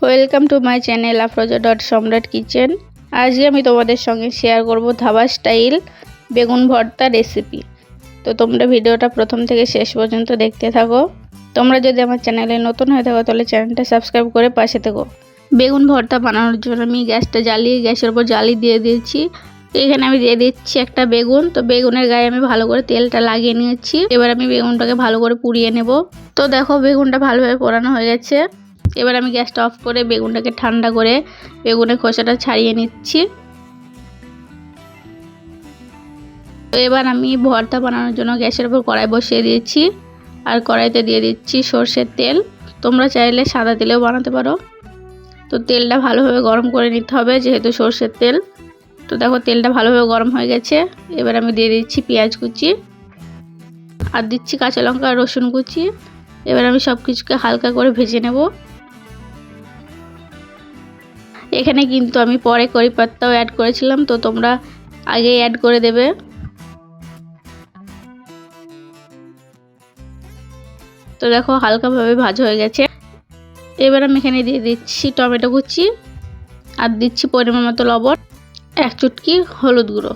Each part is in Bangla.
Welcome to my channel Afroza kitchen. আজকে আমি তোমাদের সঙ্গে শেয়ার করব ধাবা স্টাইল বেগুন ভর্তা রেসিপি। তো তোমরা ভিডিওটা প্রথম থেকে শেষ পর্যন্ত দেখতে থাকো। তোমরা যদি আমার চ্যানেলে নতুন হয়ে থাকো তাহলে চ্যানেলটা সাবস্ক্রাইব করে পাশে থেকো। বেগুন ভর্তা বানানোর জন্য আমি গ্যাসটা জ্বালিয়ে গ্যাসের উপর জ্বালিয়ে দিয়ে দিয়েছি। এখানে আমি দিয়ে দিচ্ছি একটা বেগুন। তো বেগুনের গায়ে আমি ভালো করে তেলটা লাগিয়ে নিয়েছি। এবার আমি বেগুনটাকে ভালো করে পুড়িয়ে নেব। তো দেখো বেগুনটা ভালোভাবে পোড়ানো হয়ে গেছে। এবার আমি গ্যাসটা অফ করে বেগুনটাকে ঠান্ডা করে বেগুনের খোসাটা ছাড়িয়ে নিচ্ছি। তো এবার আমি ভর্তা বানানোর জন্য গ্যাসের উপর কড়াই বসিয়ে দিয়েছি। আর কড়াইতে দিয়ে দিচ্ছি সর্ষের তেল। তোমরা চাইলে সাদা তেলেও বানাতে পারো। তো তেলটা ভালোভাবে গরম করে নিতে হবে, যেহেতু সর্ষের তেল। তো দেখো তেলটা ভালোভাবে গরম হয়ে গেছে। এবার আমি দিয়ে দিচ্ছি পেঁয়াজ কুচি আর দিচ্ছি কাঁচা লঙ্কা আর রসুন কুচি। এবার আমি সব কিছুকে হালকা করে ভেজে নেব। এখানে কিন্তু আমি পরে কারি পাতাও অ্যাড করেছিলাম, তো তোমরা আগেই অ্যাড করে দেবে। তো দেখো হালকাভাবে ভাজা হয়ে গেছে। এবার আমি এখানে দিয়ে দিচ্ছি টমেটো কুচি আর দিচ্ছি পরিমাণ মতো লবণ, এক চুটকি হলুদ গুঁড়ো।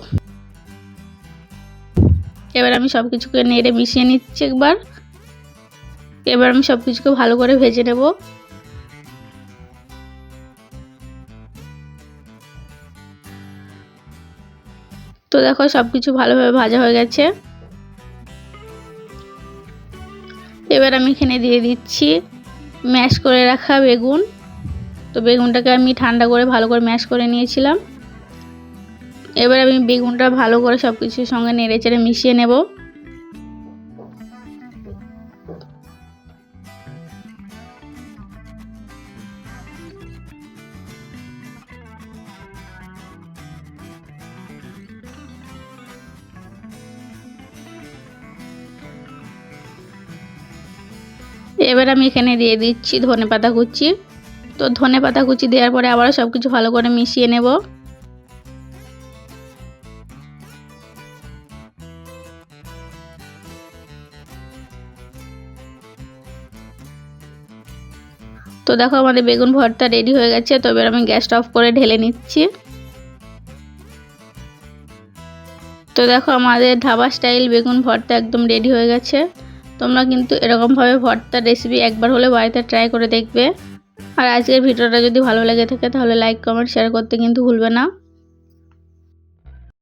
এবার আমি সব কিছুকে নেড়ে মিশিয়ে নিচ্ছি একবার। এবার আমি সব কিছুকে ভালো করে ভেজে নেব। তো দেখো সব কিছু ভালোভাবে ভাজা হয়ে গেছে। এবার আমি এখানে দিয়ে দিচ্ছি ম্যাশ করে রাখা বেগুন। তো বেগুনটাকে আমি ঠান্ডা করে ভালো করে ম্যাশ করে নিয়েছিলাম। এবার আমি বেগুনটা ভালো করে সব কিছুর সঙ্গে নেড়ে চেড়ে মিশিয়ে নেব। এবার আমি এখানে দিয়ে দিচ্ছি ধনেপাতা কুচি। তো ধনেপাতা কুচি দেওয়ার পরে আবারও সব কিছু ভালো করে মিশিয়ে নেব। তো দেখো আমাদের বেগুন ভর্তা রেডি হয়ে গেছে। তো এবার আমি গ্যাসটা অফ করে ঢেলে নিচ্ছি। তো দেখো আমাদের ধাবা স্টাইল বেগুন ভর্তা একদম রেডি হয়ে গেছে। তোমরা কিন্তু এরকমভাবে ভর্তার রেসিপি একবার হলে বাড়িতে ট্রাই করে দেখবে। আর আজকের ভিডিওটা যদি ভালো লেগে থাকে তাহলে লাইক কমেন্ট শেয়ার করতে কিন্তু ভুলবে না।